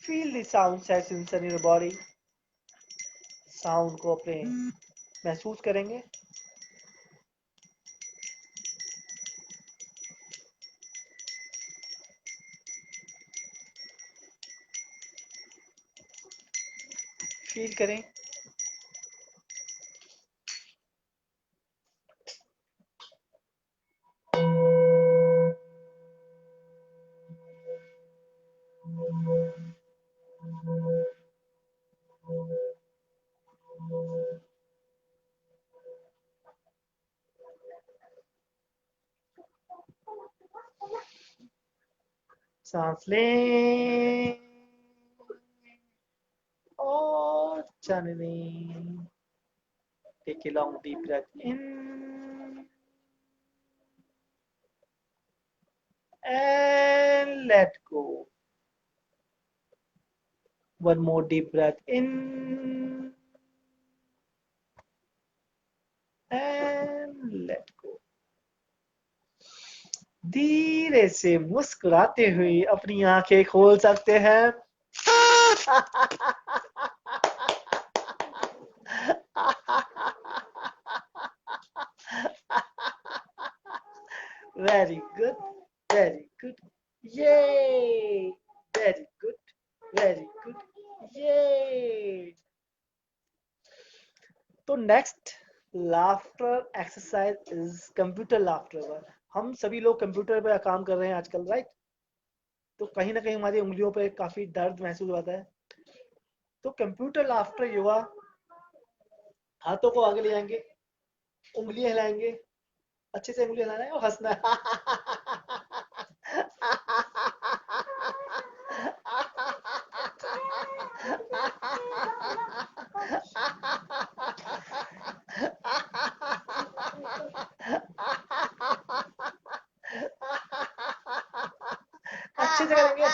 Feel the sound sensation in your body. Sound को अपने महसूस करेंगे। फील करें। सांस लें और जाने दें। Take a long deep breath in and let go. One more deep breath in and let go. धीरे से मुस्कुराते हुए अपनी आंखें खोल सकते हैं। Very good, very good. Yay! Very good, very good. Yay! तो next laughter exercise is computer laughter. हम सभी लोग कंप्यूटर पे काम कर रहे हैं आजकल, राइट? तो कहीं ना कहीं हमारी उंगलियों पे काफी दर्द महसूस होता है। तो कंप्यूटर लाफ्टर योगा, हाथों को आगे ले जाएंगे, उंगलियां हिलाएंगे, अच्छे से उंगली हिलाना है और हंसना है। अच्छे से करेंगे।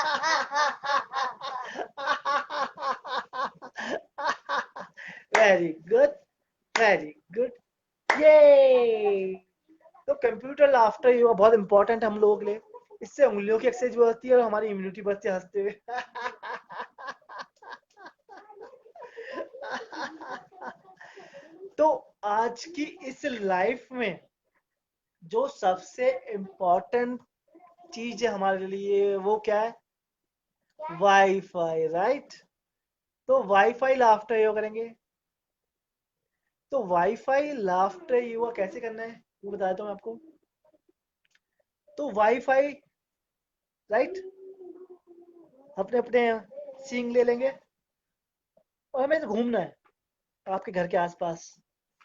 वेरी गुड, वेरी गुड, ये। तो कंप्यूटर लाफ्टर योगा बहुत इंपॉर्टेंट है हम लोगों के लिए। इससे उंगलियों की एक्सरसाइज भी होती है और हमारी इम्यूनिटी बढ़ती है हंसते हुए। तो आज की इस लाइफ में जो सबसे इम्पोर्टेंट चीज है हमारे लिए वो क्या है? Wifi, right? तो वाईफाई लाफ्टर योगा करेंगे। तो वाईफाई लाफ्टर योगा कैसे करना है वो बता देता हूँ आपको। तो वाईफाई, राइट, अपने अपने सींग ले लेंगे और हमें घूमना है आपके घर के आसपास।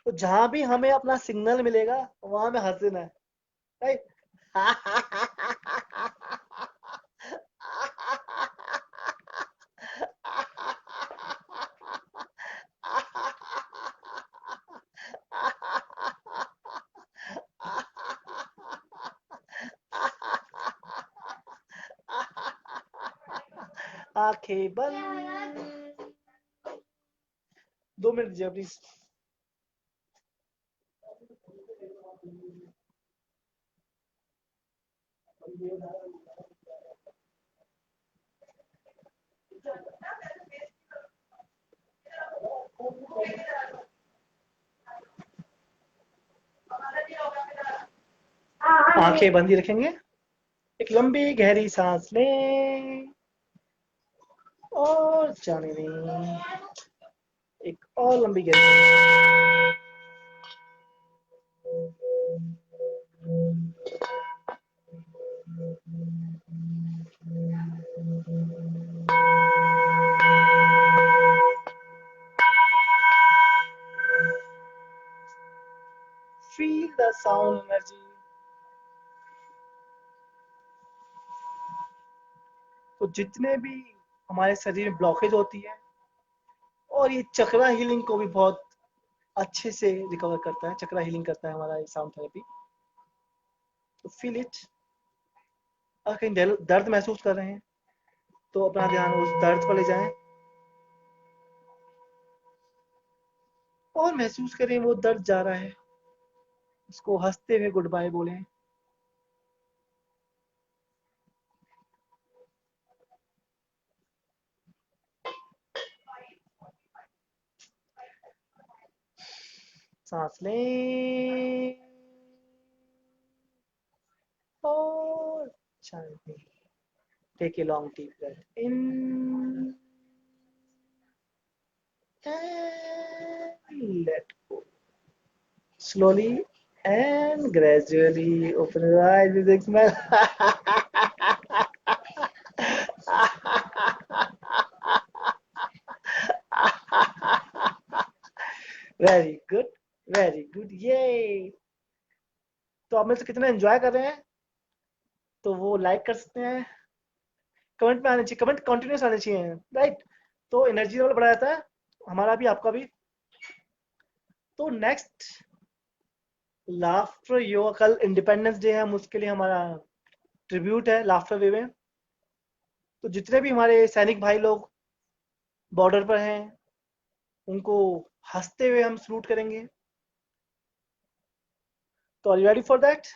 तो जहां भी हमें अपना सिग्नल मिलेगा वहां में हंसना है, राइट? आंखें बंद। 2 मिनट दीजिए प्लीज। आंखें बंद ही रखेंगे। एक लंबी गहरी सांस लें और जाने दें। एक और लंबी गहरी। Feel the sound energy. तो जितने भी हमारे शरीर में ब्लॉकेज होती है, और ये चक्रा हीलिंग को भी बहुत अच्छे से रिकवर करता है, चक्रा हीलिंग करता है हमारा ये साउंड थेरेपी। तो फील इट। अगर कहीं दर्द महसूस कर रहे हैं तो अपना ध्यान उस दर्द पर ले जाएं और महसूस करें वो दर्द जा रहा है। उसको हंसते हुए गुड बाय बोलें। सांस लें और छोड़ें। Take a long deep breath in and let go. Slowly and gradually open your eyes with a smile. Very good, very good, ये। तो आप में से कितने एंजॉय कर रहे हैं तो वो लाइक कर सकते हैं। कमेंट में आने चाहिए, कमेंट कंटिन्यूस आने चाहिए, राइट? तो एनर्जी लेवल बढ़ा जाता है हमारा भी आपका भी। तो नेक्स्ट लाफ्टर योगा, कल इंडिपेंडेंस डे है, हम उसके लिए हमारा ट्रिब्यूट है लाफ्टर वे में। तो जितने भी हमारे सैनिक भाई लोग बॉर्डर पर हैं उनको हंसते हुए हम सलूट करेंगे। तो are you ready for that?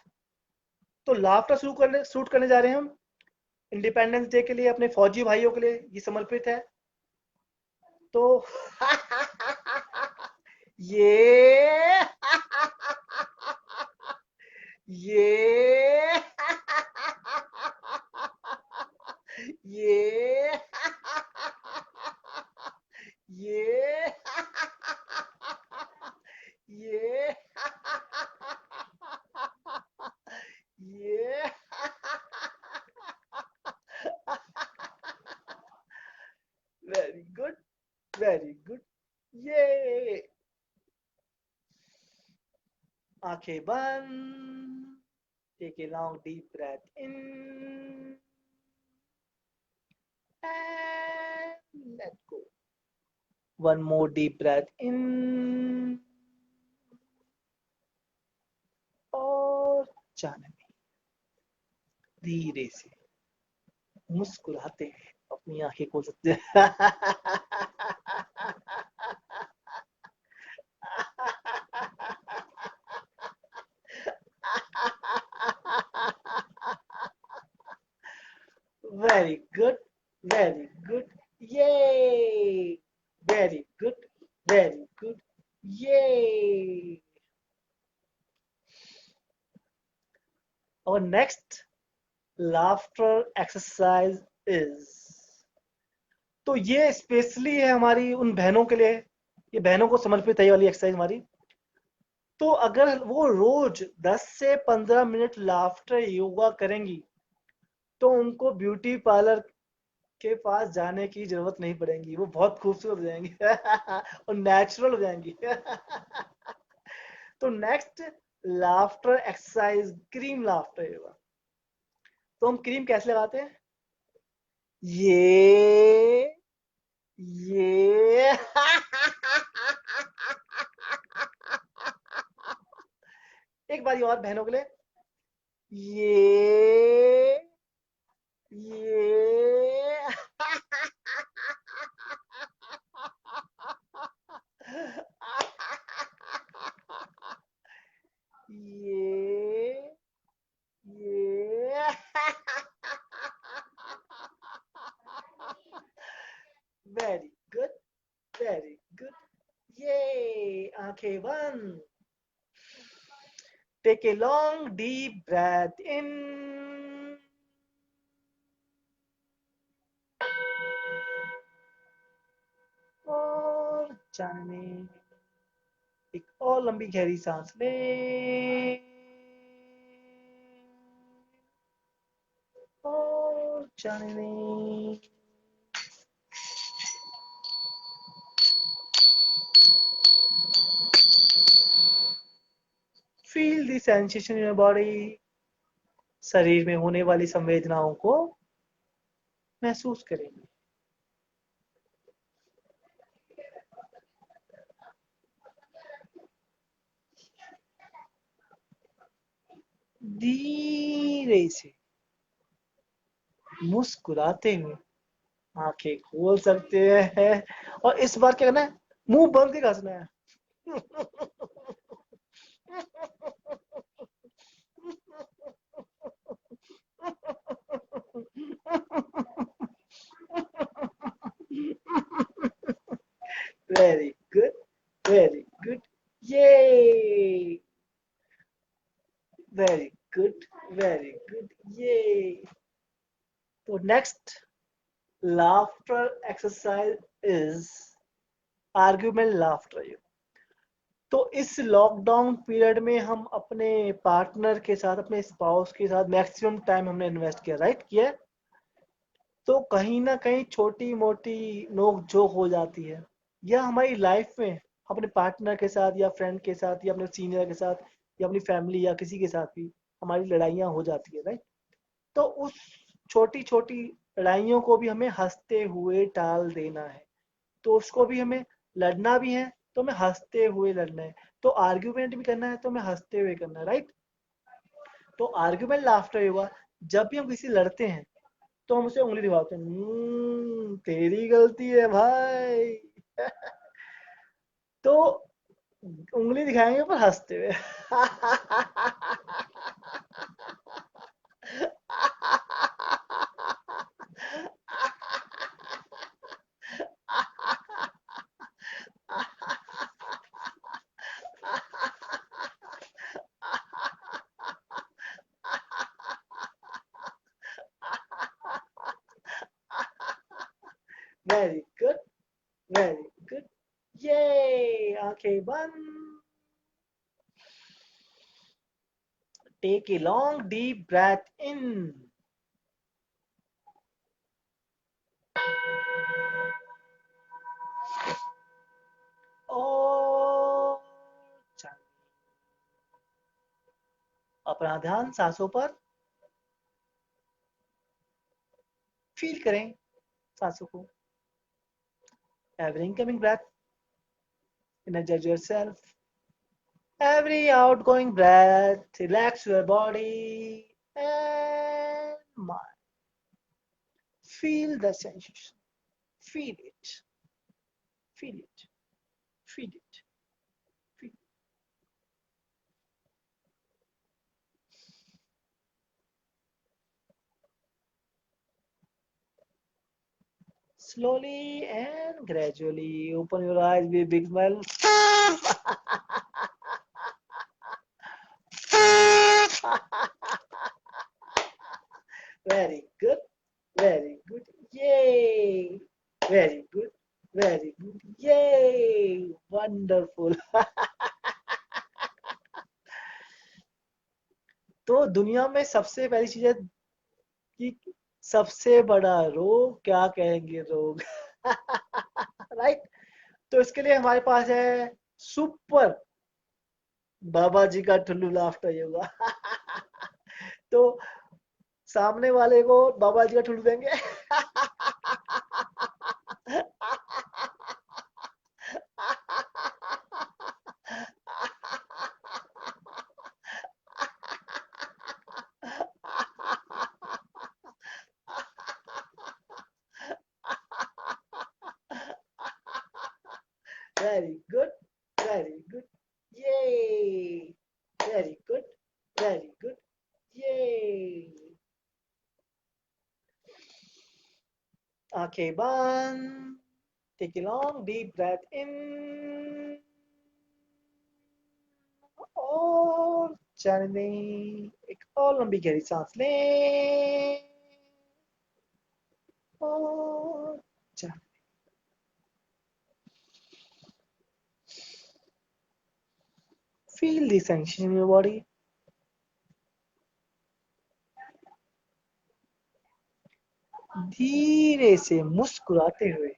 तो लाफ्टर शूट करने जा रहे हैं हम इंडिपेंडेंस डे के लिए, अपने फौजी भाइयों के लिए ये समर्पित है। तो ये ये ये ये ये वेरी गुड, ये आंखें बंद, take a long deep breath in and let go, one more deep breath in और जाने में धीरे से मुस्कुराते हैं अपनी आंखें खोल सकते हैं। वेरी गुड, वेरी गुड, ये वेरी गुड, वेरी गुड, ये और नेक्स्ट लाफ्टर एक्सरसाइज इज, तो ये स्पेशली है हमारी उन बहनों के लिए, ये बहनों को समर्पित है ये वाली एक्सरसाइज हमारी। तो अगर वो रोज 10 से 15 मिनट लाफ्टर योगा करेंगी तो उनको ब्यूटी पार्लर के पास जाने की जरूरत नहीं पड़ेगी, वो बहुत खूबसूरत हो जाएंगी और नेचुरल हो जाएंगी। तो next laughter exercise cream laughter yoga. तो हम क्रीम कैसे लगाते हैं? ये एक बारी और बहनों के लिए, ये ये वेरी गुड, वेरी गुड, ये आंखें बंद, take a long deep breath in और जाने, एक और लंबी गहरी सांस ले और जाने। Feel the sensation in your body, शरीर में होने वाली संवेदनाओं को महसूस करेंगे। धीरे से मुस्कुराते हुए आंखें खोल सकते हैं और इस बार क्या करना है, मुंह बंद के हंसना है। वेरी गुड, वेरी गुड, ये वेरी गुड, वेरी गुड, ये तो next laughter exercise is argument laughter. तो इस लॉकडाउन पीरियड में हम अपने पार्टनर के साथ, अपने स्पाउस के साथ मैक्सिमम टाइम हमने इन्वेस्ट किया, राइट किया। तो कहीं ना कहीं छोटी मोटी नोक झोंक हो जाती है, या हमारी लाइफ में अपने पार्टनर के साथ या फ्रेंड के साथ या अपने सीनियर के साथ या अपनी फैमिली या किसी के साथ भी हमारी लड़ाइयाँ हो जाती है, राइट। तो उस छोटी छोटी लड़ाइयों को भी हमें हंसते हुए टाल देना है। तो उसको भी हमें लड़ना भी है तो हमें हंसते हुए लड़ना है, तो आर्ग्यूमेंट भी करना है तो हमें हंसते हुए करना है, राइट। तो आर्ग्यूमेंट लाफ्टर होगा जब भी हम किसी लड़ते हैं तो हम उसे उंगली दिखाते हैं, तेरी गलती है भाई। तो उंगली दिखाएंगे पर हंसते हुए। वेरी गुड, वेरी गुड, ये आंखें बंद, take a long deep breath in अपना ध्यान सांसों पर, फील करें सांसों को। Every incoming breath, energize yourself. Every outgoing breath, relax your body and mind. Feel the sensation. Feel it. Feel it. Feel it. Feel it. Slowly and gradually open your eyes with a big smile. Very good. Very good. Yay. Very good. Very good. Yay. Wonderful. तो दुनिया में सबसे पहली चीज है कि सबसे बड़ा रोग क्या कहेंगे रोग। राइट। तो इसके लिए हमारे पास है सुपर बाबा जी का ठुल्लू लाफ्टर योगा। तो सामने वाले को बाबा जी का ठुल्लू देंगे। Very good. Very good. Yay. Very good. Very good. Yay. आंखें बंद. Take a long deep breath in. और जाने दें. एक और लंबी गहरी सांस लें. और जाने. Feel the sensation in your body. धीरे से मुस्कुराते हुए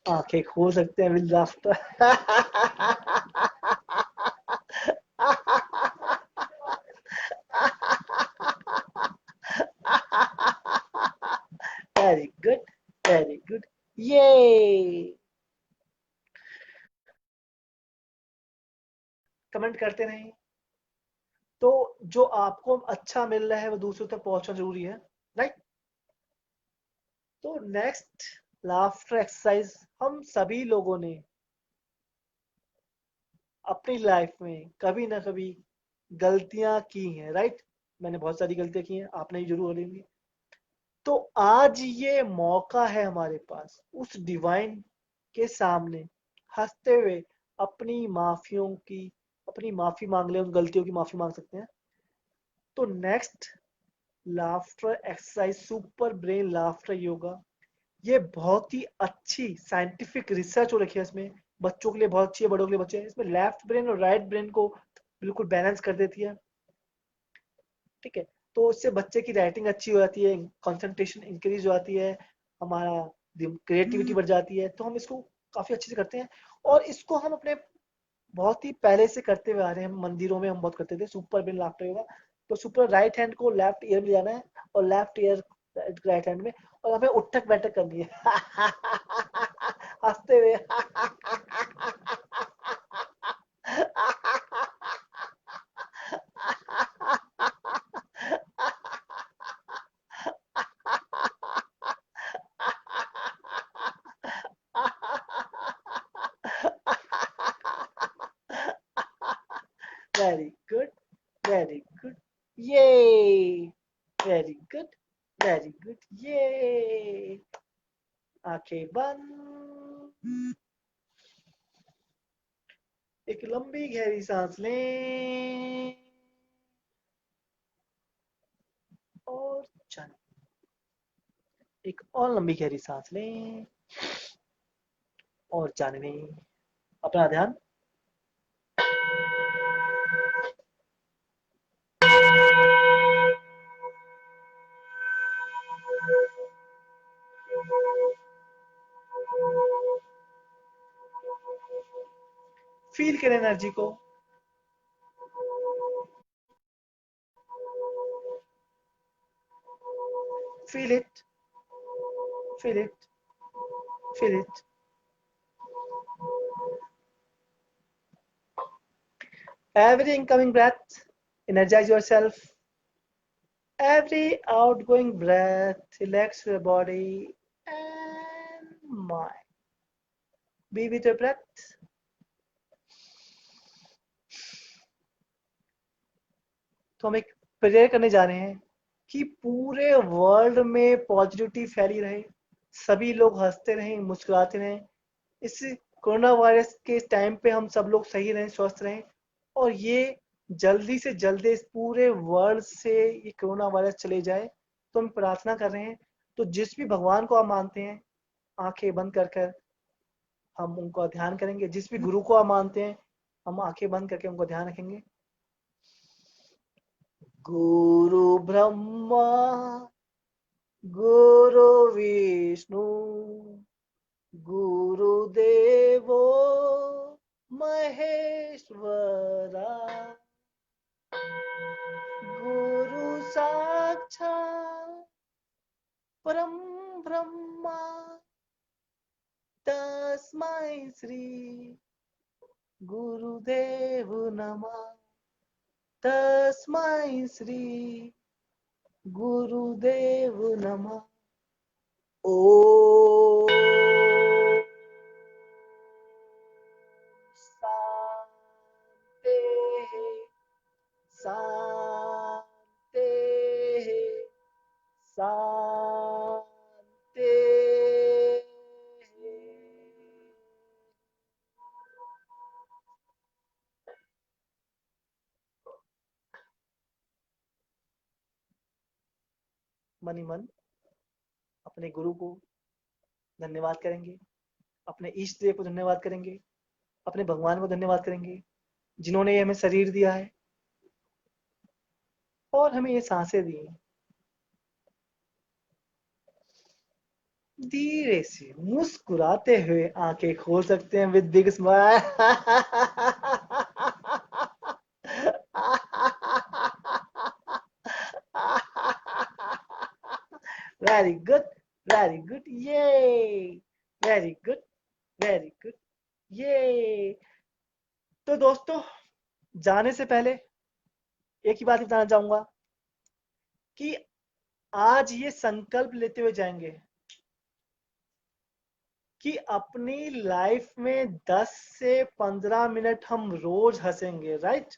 आंखें खोल सकते हैं with laughter. Very good. Very good. ये कमेंट करते रहें. तो जो आपको अच्छा मिल रहा है वो दूसरों तक पहुंचना जरूरी है. राइट. तो नेक्स्ट लाफ्टर एक्सरसाइज हम सभी लोगों ने अपनी लाइफ में कभी ना कभी गलतियां की हैं. राइट. मैंने बहुत सारी गलतियां की हैं, आपने भी जरूर करेंगी. तो आज ये मौका है हमारे पास उस डिवाइन के सामने हंसते हुए अपनी माफियों की अपनी माफी मांग ले, उन गलतियों की माफी मांग सकते हैं. तो next laughter exercise super brain laughter yoga, ये बहुत ही अच्छी साइंटिफिक रिसर्च हो रखी है इसमें. बच्चों के लिए बहुत अच्छी है, बड़ों के लिए बच्चे हैं. इसमें लेफ्ट ब्रेन और राइट ब्रेन को बिल्कुल बैलेंस कर देती है. ठीक है. तो इससे बच्चे की राइटिंग अच्छी हो जाती है, कंसंट्रेशन इंक्रीज हो जाती है, हमारा क्रिएटिविटी बढ़ जाती है. तो हम इसको काफी अच्छे से करते हैं. और इसको हम अपने बहुत ही पहले से करते हुए आ रहे हैं. मंदिरों में हम बहुत करते थे सुपर ब्रेन लाफ्टर योगा. तो सुपर राइट हैंड को लेफ्ट ईयर में जाना है और लेफ्ट ईयर राइट हैंड में, और हमें उठक बैठक करनी है. हंसते हुए. Very good. Very good. Yay. Very good. Very good. Yay. आंखें बंद. एक लंबी गहरी सांस लें और जाने. एक और लंबी गहरी सांस लें और जाने दें. अपना ध्यान फील करें एनर्जी को. feel it, feel it, feel it. Every incoming breath, energize yourself. Every outgoing breath, relax your body and mind. Be with your breath. तो हम एक प्रेयर करने जा रहे हैं कि पूरे वर्ल्ड में पॉजिटिविटी फैली रहे, सभी लोग हंसते रहें, मुस्कुराते रहें। इस कोरोना वायरस के टाइम पे हम सब लोग सही रहें, स्वस्थ रहें, और ये जल्दी से जल्दी इस पूरे वर्ल्ड से ये कोरोना वायरस चले जाए। तो हम प्रार्थना कर रहे हैं। तो जिस भी भगवान को आप मानते हैं, आंखें बंद कर कर हम उनका ध्यान करेंगे। जिस भी गुरु को आप मानते हैं, हम आंखें बंद करके उनको ध्यान रखेंगे। गुरु ब्रह्मा, गुरु विष्णु, गुरुदेवो महेश्वरा, गुरु साक्षात् परम ब्रह्मा, तस्मै श्री गुरुदेव नमः। तस्मै श्री गुरुदेव नमः। ओम शांति शांति शांति। मन ही मन अपने गुरु को धन्यवाद करेंगे, अपने इष्ट देव को धन्यवाद करेंगे, अपने भगवान को धन्यवाद करेंगे जिन्होंने हमें शरीर दिया है और हमें ये सांसें दी हैं। धीरे से मुस्कुराते हुए आंखें खोल सकते हैं with big smile. Very good, very good, ये वेरी गुड, वेरी गुड, ये। तो दोस्तों, जाने से पहले एक ही बात बताना चाहूंगा कि आज ये संकल्प लेते हुए जाएंगे कि अपनी लाइफ में 10 से 15 मिनट हम रोज हंसेंगे, राइट?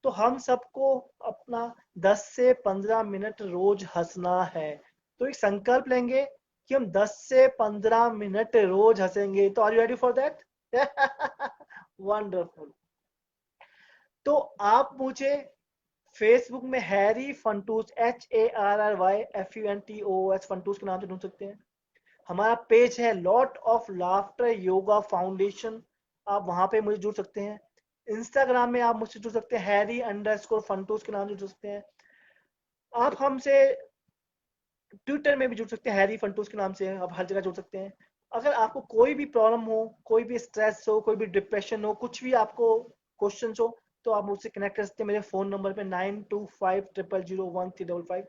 तो हम सबको अपना 10 से 15 मिनट रोज हंसना है। तो एक संकल्प लेंगे कि हम 10 से 15 मिनट रोज हंसेंगे। तो are you ready for that? Wonderful. तो आप मुझे फेसबुक में हैरी फंटूस HARRYFUNTOS फंटूस के नाम से ढूंढ सकते हैं। हमारा पेज है lot of laughter yoga foundation, आप वहां पे मुझे जुड़ सकते हैं। इंस्टाग्राम में आप मुझसे जुड़ सकते हैं, हैरी_फंटूस के नाम से जुड़ सकते हैं। आप हमसे ट्विटर में भी जुड़ सकते हैं, हैरी फंटूस के नाम से आप हर जगह जुड़ सकते हैं। अगर आपको कोई भी प्रॉब्लम हो, कोई भी स्ट्रेस हो, कोई भी डिप्रेशन हो, कुछ भी आपको क्वेश्चन हो, तो आप मुझसे कनेक्ट कर सकते हैं मेरे फोन नंबर पे 92500135।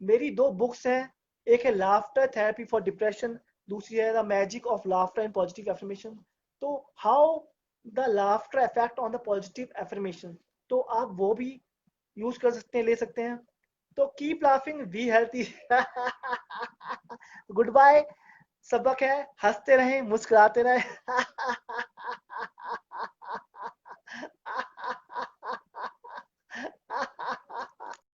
मेरी 2 बुक्स हैं, एक है लाफ्टर थेरेपी फॉर डिप्रेशन, दूसरी है the magic of laughter and positive affirmation. तो how the laughter effect on the positive affirmation, तो आप वो भी यूज कर सकते हैं, ले सकते हैं। तो keep laughing, be healthy. Goodbye. सबक है हंसते रहें, मुस्कुराते रहें।